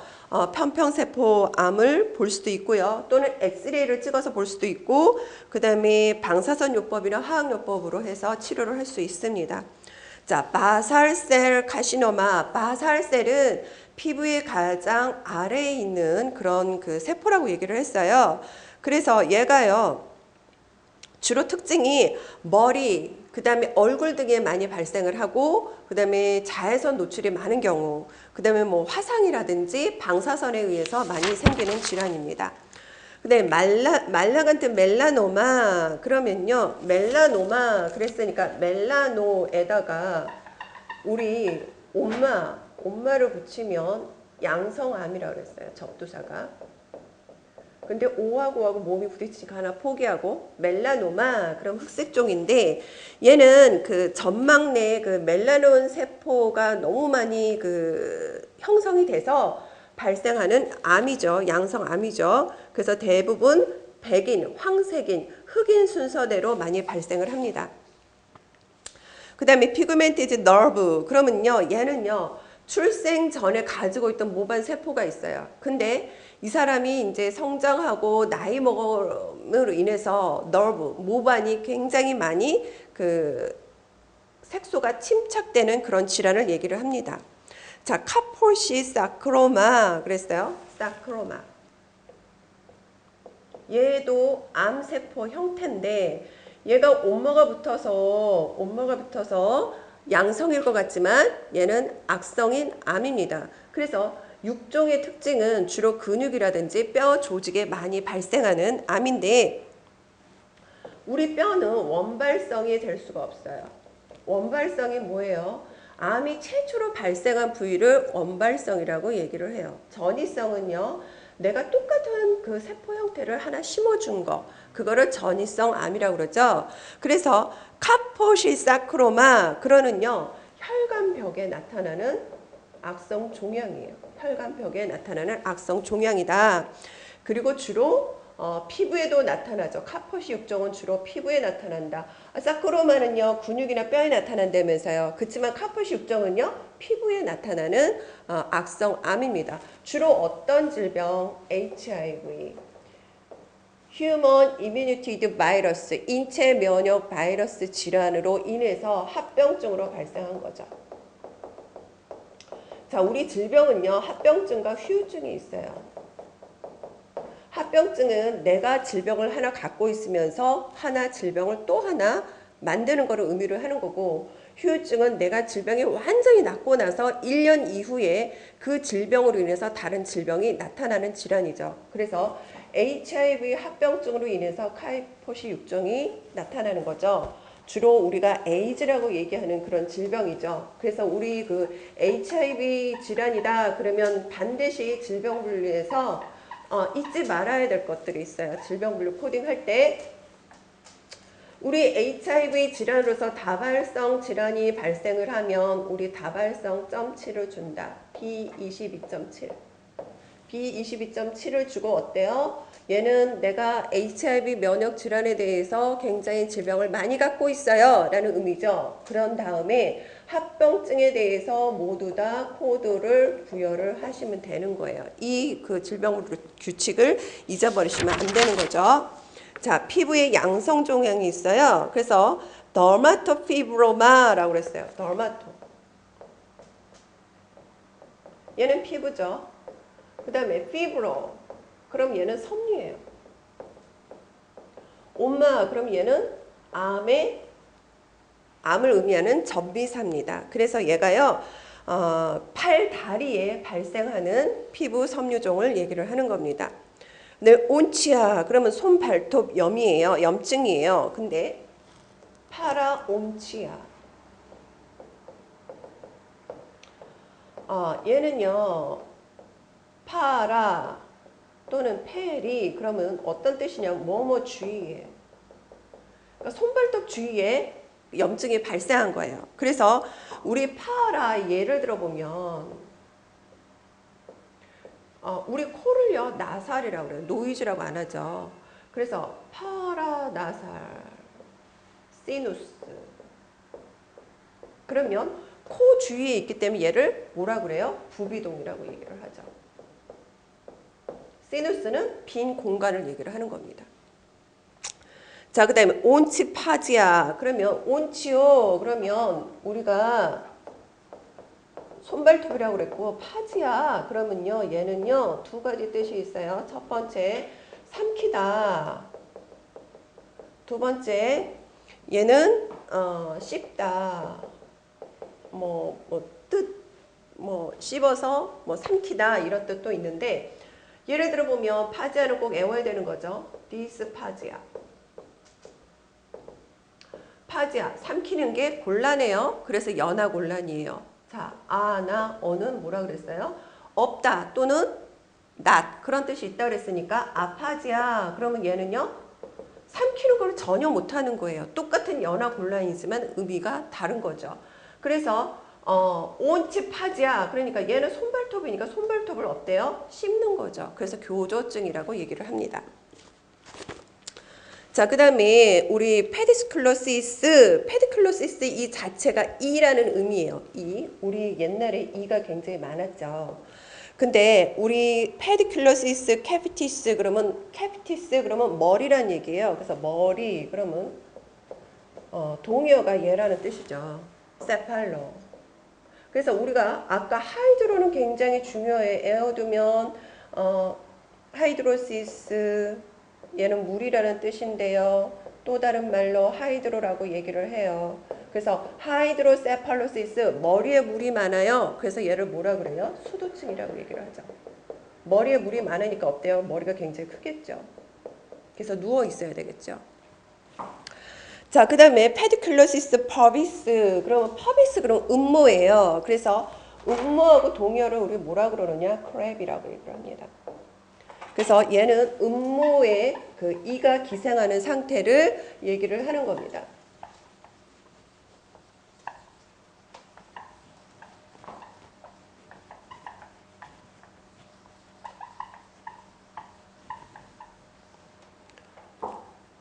편평세포암을 볼 수도 있고요. 또는 엑스레이를 찍어서 볼 수도 있고 그 다음에 방사선 요법이나 화학요법으로 해서 치료를 할 수 있습니다. 자, 바살셀 카시노마. 바살셀은 피부의 가장 아래에 있는 그런 그 세포라고 얘기를 했어요. 그래서 얘가요. 주로 특징이 머리, 그 다음에 얼굴 등에 많이 발생을 하고 그 다음에 자외선 노출이 많은 경우 그 다음에 뭐 화상이라든지 방사선에 의해서 많이 생기는 질환입니다. 근데 말라간트 멜라노마 그러면요 멜라노마 그랬으니까 멜라노에다가 우리 엄마를 붙이면 양성암이라고 그랬어요. 접두사가. 근데 O하고 몸이 부딪히니까 하나 포기하고 멜라노마 그럼 흑색종인데 얘는 그 점막 내에 그 멜라논 세포가 너무 많이 그 형성이 돼서 발생하는 암이죠. 양성암이죠. 그래서 대부분 백인, 황색인, 흑인 순서대로 많이 발생을 합니다. 그 다음에 피그멘티드 너브 그러면요 얘는요 출생 전에 가지고 있던 모반 세포가 있어요. 근데 이 사람이 이제 성장하고 나이 먹음으로 인해서 너브 모반이 굉장히 많이 그 색소가 침착되는 그런 질환을 얘기를 합니다. 자, 카포시 사크로마 그랬어요. 사크로마. 얘도 암세포 형태인데 얘가 엄마가 붙어서 양성일 것 같지만 얘는 악성인 암입니다. 그래서 육종의 특징은 주로 근육이라든지 뼈 조직에 많이 발생하는 암인데 우리 뼈는 원발성이 될 수가 없어요. 원발성이 뭐예요? 암이 최초로 발생한 부위를 원발성이라고 얘기를 해요. 전이성은요. 내가 똑같은 그 세포 형태를 하나 심어준 거 그거를 전이성 암이라고 그러죠. 그래서 카포시사크로마 그거는요. 혈관벽에 나타나는 악성 종양이에요. 혈관벽에 나타나는 악성 종양이다. 그리고 주로 피부에도 나타나죠. 카포시 육종은 주로 피부에 나타난다. 사크로마는요 근육이나 뼈에 나타난다면서요. 그렇지만 카포시 육종은요 피부에 나타나는 악성암입니다. 주로 어떤 질병? HIV, Human Immunity Virus, 인체 면역 바이러스 질환으로 인해서 합병증으로 발생한 거죠. 자, 우리 질병은요 합병증과 후유증이 있어요. 합병증은 내가 질병을 하나 갖고 있으면서 하나 질병을 또 하나 만드는 거를 의미를 하는 거고 후유증은 내가 질병이 완전히 낫고 나서 1년 이후에 그 질병으로 인해서 다른 질병이 나타나는 질환이죠. 그래서 HIV 합병증으로 인해서 카포시 육종이 나타나는 거죠. 주로 우리가 에이즈라고 얘기하는 그런 질병이죠. 그래서 우리 그 HIV 질환이다 그러면 반드시 질병 분류에서 잊지 말아야 될 것들이 있어요. 질병 분류 코딩할 때 우리 HIV 질환으로서 다발성 질환이 발생을 하면 우리 다발성 점치를 준다. B22.7. B22.7을 주고 어때요? 얘는 내가 HIV 면역 질환에 대해서 굉장히 질병을 많이 갖고 있어요 라는 의미죠. 그런 다음에 합병증에 대해서 모두 다 코드를 부여를 하시면 되는 거예요. 이 그 질병 규칙을 잊어버리시면 안 되는 거죠. 자, 피부에 양성 종양이 있어요. 그래서 더마토피브로마라고 그랬어요. 더마토. 얘는 피부죠. 그 다음에 피브로. 그럼 얘는 섬유예요. 엄마. 그럼 얘는 암을 의미하는 전비사입니다. 그래서 얘가요. 팔, 다리에 발생하는 피부 섬유종을 얘기를 하는 겁니다. 네, 온치아 그러면 손, 발톱 염이에요. 염증이에요. 근데 파라옴치아 얘는요. 파라 또는 페리 그러면 어떤 뜻이냐면 뭐뭐 주위에 그러니까 손발톱 주위에 염증이 발생한 거예요. 그래서 우리 파라 예를 들어 보면 우리 코를요 나살이라고 그래요. 노이즈라고 안 하죠. 그래서 파라나살 시누스 그러면 코 주위에 있기 때문에 얘를 뭐라 그래요? 부비동이라고 얘기를 하죠. 시누스는 빈 공간을 얘기를 하는 겁니다. 자, 그 다음에 온치파지아 그러면 온치오 그러면 우리가 손발톱이라고 그랬고 파지아 그러면요 얘는요 두 가지 뜻이 있어요. 첫 번째 삼키다. 두 번째 얘는 씹다. 씹어서 삼키다 이런 뜻도 있는데 예를 들어 보면 파지아는 꼭 외워야 되는 거죠. 디스파지아. 아파지아. 삼키는 게 곤란해요. 그래서 연하곤란이에요. 자, 아나 어는 뭐라 그랬어요? 없다 또는 not 그런 뜻이 있다 그랬으니까 아파지아. 그러면 얘는요. 삼키는 걸 전혀 못하는 거예요. 똑같은 연하곤란이지만 의미가 다른 거죠. 그래서 온치파지아. 그러니까 얘는 손발톱이니까 손발톱을 어때요? 씹는 거죠. 그래서 교조증이라고 얘기를 합니다. 자, 그 다음에 우리 페디클로시스 이 자체가 이라는 의미예요. 우리 옛날에 이가 굉장히 많았죠. 근데 우리 페디클로시스 캐피티스 그러면 머리란 얘기예요. 그래서 머리 그러면 동의어가 얘라는 뜻이죠. 세팔로. 그래서 우리가 아까 하이드로는 굉장히 중요해. 에어두면 하이드로시스 얘는 물이라는 뜻인데요. 또 다른 말로 하이드로라고 얘기를 해요. 그래서 하이드로세팔로시스 머리에 물이 많아요. 그래서 얘를 뭐라 그래요? 수도층이라고 얘기를 하죠. 머리에 물이 많으니까 어때요? 머리가 굉장히 크겠죠. 그래서 누워 있어야 되겠죠. 자, 그 다음에 페디클로시스 퍼비스. 그러면 퍼비스 그러면 음모예요. 그래서 음모하고 동의어를 우리 뭐라 그러느냐? 크랩이라고 얘기를 합니다. 그래서 얘는 음모의 그 이가 기생하는 상태를 얘기를 하는 겁니다.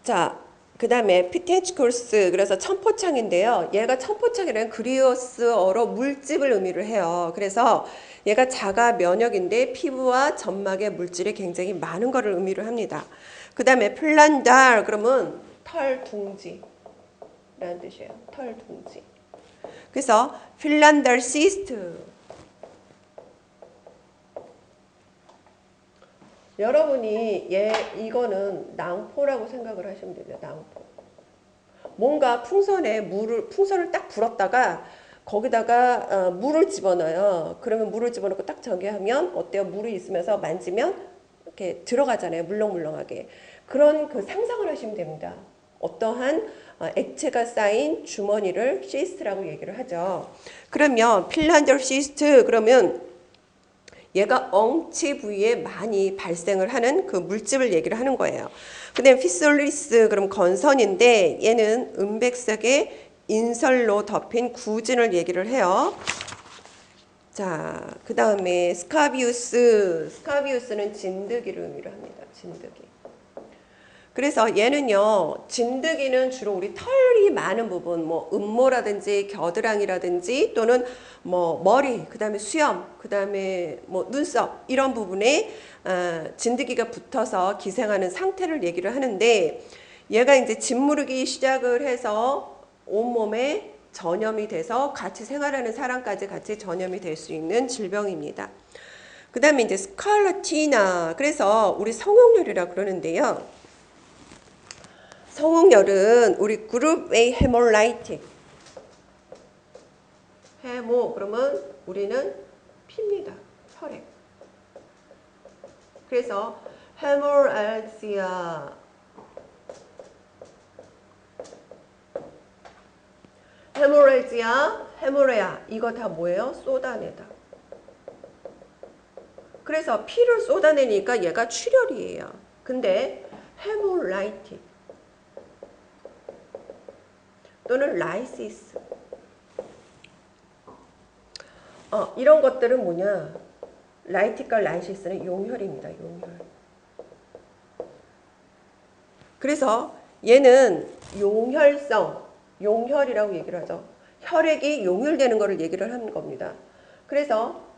자, 그 다음에 피텐치콜스 그래서 천포창인데요. 얘가 천포창이라는 그리어스어로 물집을 의미를 해요. 그래서 얘가 자가 면역인데 피부와 점막의 물질이 굉장히 많은 것을 의미를 합니다. 그 다음에 플란달 그러면 털 둥지라는 뜻이에요. 털 둥지. 그래서 필란달 시스트. 여러분이 이거는 낭포라고 생각을 하시면 됩니다. 낭포. 뭔가 풍선을 딱 불었다가 거기다가 물을 집어넣어요. 그러면 물을 집어넣고 딱 저기 하면 어때요? 물이 있으면서 만지면 이렇게 들어가잖아요. 물렁물렁하게. 그런 그 상상을 하시면 됩니다. 어떠한 액체가 쌓인 주머니를 시스트라고 얘기를 하죠. 그러면 핀란드 시스트 그러면 얘가 엉치 부위에 많이 발생을 하는 그 물집을 얘기를 하는 거예요. 그 다음에 피솔리스 그럼 건선인데 얘는 은백색의 인설로 덮인 구진을 얘기를 해요. 자, 그 다음에 스카비우스는 진드기를 의미를 합니다. 진드기. 그래서 얘는요, 진드기는 주로 우리 털이 많은 부분, 뭐 음모라든지 겨드랑이라든지 또는 뭐 머리, 그 다음에 수염, 그 다음에 뭐 눈썹 이런 부분에 진드기가 붙어서 기생하는 상태를 얘기를 하는데 얘가 이제 짓무르기 시작을 해서 온몸에 전염이 돼서 같이 생활하는 사람까지 같이 전염이 될 수 있는 질병입니다. 그 다음에 이제 스칼라티나, 그래서 우리 성홍열이라 그러는데요. 성홍열은 우리 그룹 A 헤몰라이틱. 헤모 그러면 우리는 피입니다. 혈액. 그래서 헤몰알지아, 헤모레지아, 헤모레아 이거 다 뭐예요? 쏟아내다. 그래서 피를 쏟아내니까 얘가 출혈이에요. 근데 헤몰라이틱 또는 라이시스 이런 것들은 뭐냐? 라이틱과 라이시스는 용혈입니다. 용혈. 그래서 얘는 용혈이라고 얘기를 하죠. 혈액이 용혈되는 것을 얘기를 하는 겁니다. 그래서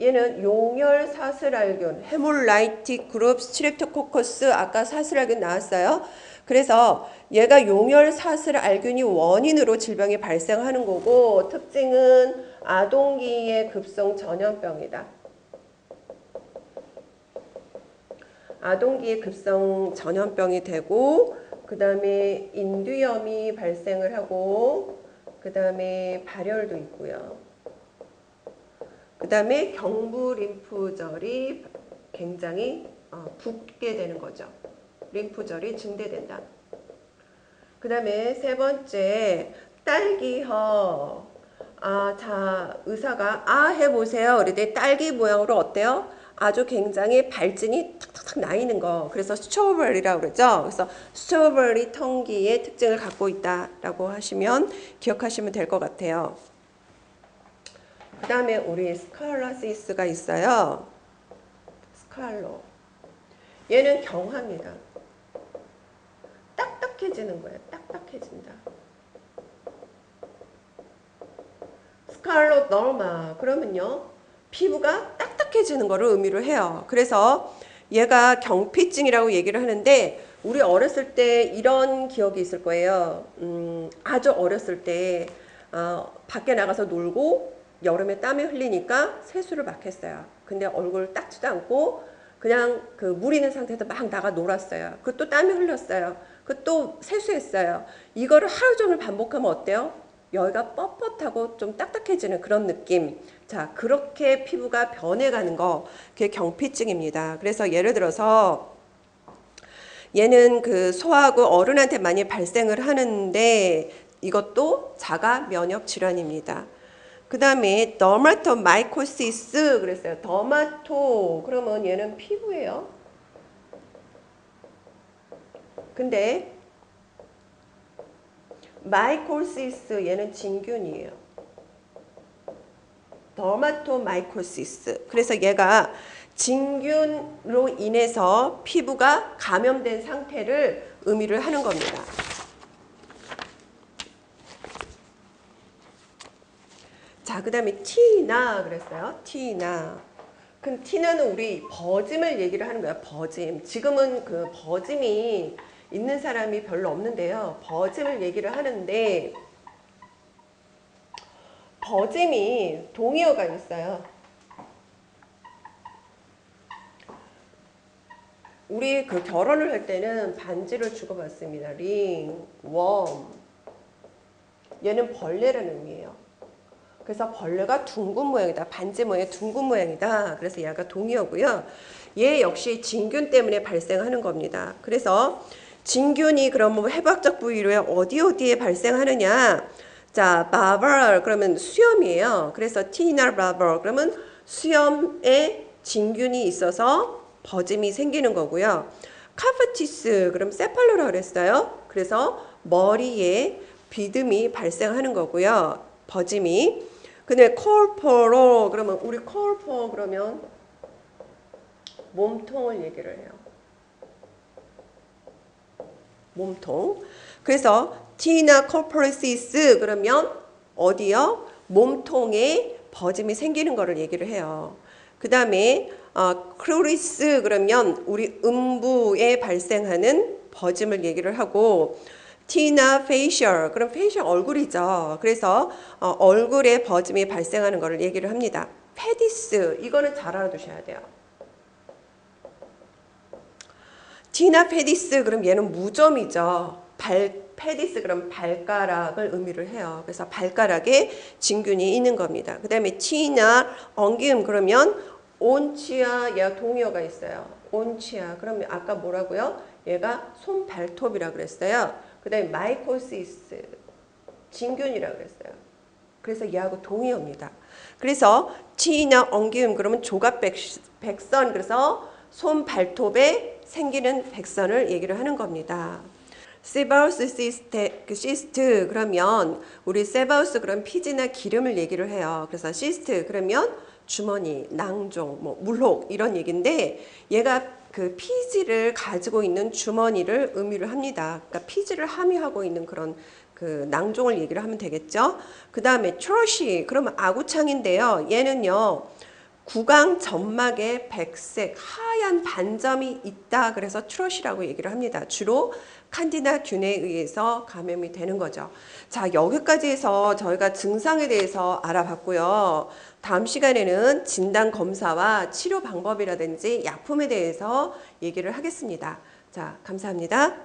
얘는 용혈 사슬알균, 헤몰라이틱 그룹 스트랩토코커스 아까 사슬알균 나왔어요. 그래서 얘가 용혈 사슬알균이 원인으로 질병이 발생하는 거고 특징은 아동기의 급성 전염병이다. 아동기의 급성 전염병이 되고 그 다음에 인두염이 발생을 하고 그 다음에 발열도 있고요. 그 다음에 경부 림프절이 굉장히 붓게 되는 거죠. 림프절이 증대된다. 그 다음에 세 번째 딸기허. 자, 의사가 해보세요. 그랬더니 딸기 모양으로 어때요? 아주 굉장히 발진이 탁탁탁 나 있는 거. 그래서 스트로베리라고 그러죠. 그래서 스트로베리 텅기의 특징을 갖고 있다라고 하시면 기억하시면 될 것 같아요. 그 다음에 우리 스칼라시스가 있어요. 스칼로. 얘는 경화입니다. 딱딱해지는 거예요. 딱딱해진다. 스칼로 너마. 그러면요. 피부가 딱딱해지는 거를 의미를 해요. 그래서 얘가 경피증이라고 얘기를 하는데 우리 어렸을 때 이런 기억이 있을 거예요. 아주 어렸을 때 밖에 나가서 놀고 여름에 땀이 흘리니까 세수를 막 했어요. 근데 얼굴 닦지도 않고 그냥 그 물 있는 상태에서 막 나가 놀았어요. 그것도 땀이 흘렸어요. 그것도 세수했어요. 이거를 하루 종일 반복하면 어때요? 여기가 뻣뻣하고 좀 딱딱해지는 그런 느낌. 자, 그렇게 피부가 변해가는 거, 그게 경피증입니다. 그래서 예를 들어서 얘는 그 소하고 어른한테 많이 발생을 하는데 이것도 자가 면역 질환입니다. 그 다음에 더마토마이코시스 그랬어요. 더마토 그러면 얘는 피부예요. 근데 마이코시스 얘는 진균이에요. 더마토마이코시스. 그래서 얘가 진균으로 인해서 피부가 감염된 상태를 의미를 하는 겁니다. 자, 그 다음에 티나 그랬어요. 티나. 그럼 티나는 우리 버짐을 얘기를 하는 거야. 버짐. 지금은 그 버짐이 있는 사람이 별로 없는데요. 버짐을 얘기를 하는데 버짐이 동의어가 있어요. 우리 그 결혼을 할 때는 반지를 주고받습니다. 링, 웜. 얘는 벌레라는 의미예요. 그래서 벌레가 둥근 모양이다. 반지 모양의 둥근 모양이다. 그래서 얘가 동의어고요. 얘 역시 진균 때문에 발생하는 겁니다. 그래서 진균이 그럼 뭐 해부학적 부위로에 어디에 발생하느냐? 자, 바벌 그러면 수염이에요. 그래서 티나 바벌 그러면 수염에 진균이 있어서 버짐이 생기는 거고요. 카프티스 그럼 세팔로라 그랬어요. 그래서 머리에 비듬이 발생하는 거고요. 버짐이. 근데 콜포로 그러면 우리 콜포 그러면 몸통을 얘기를 해요. 몸통. 그래서 티나 콜포리시스 그러면 어디요? 몸통에 버짐이 생기는 거를 얘기를 해요. 그 다음에 크루리스 그러면 우리 음부에 발생하는 버짐을 얘기를 하고 티나 페이셜 그럼 페이셜 얼굴이죠. 그래서 얼굴에 버짐이 발생하는 거를 얘기를 합니다. 페디스 이거는 잘 알아두셔야 돼요. 티나 페디스 그럼 얘는 무좀이죠. 페디스 그럼 발가락을 의미를 해요. 그래서 발가락에 진균이 있는 겁니다. 그 다음에 티나 엉기움 그러면 온치아 얘가 동의어가 있어요. 온치아 그러면 아까 뭐라고요? 얘가 손발톱이라고 그랬어요. 그 다음에 마이코시스 진균이라고 그랬어요. 그래서 얘하고 동의어입니다. 그래서 티나 엉기움 그러면 조각백선 그래서 손발톱에 생기는 백선을 얘기를 하는 겁니다. 세바우스 시스트 그러면 우리 세바우스 그런 피지나 기름을 얘기를 해요. 그래서 시스트 그러면 주머니, 낭종, 뭐 물혹 이런 얘기인데 얘가 그 피지를 가지고 있는 주머니를 의미를 합니다. 그러니까 피지를 함유하고 있는 그런 그 낭종을 얘기를 하면 되겠죠. 그 다음에 트로시 그러면 아구창인데요. 얘는요. 구강 점막에 백색 하얀 반점이 있다. 그래서 트롯이라고 얘기를 합니다. 주로 칸디다 균에 의해서 감염이 되는 거죠. 자, 여기까지 해서 저희가 증상에 대해서 알아봤고요. 다음 시간에는 진단 검사와 치료 방법이라든지 약품에 대해서 얘기를 하겠습니다. 자, 감사합니다.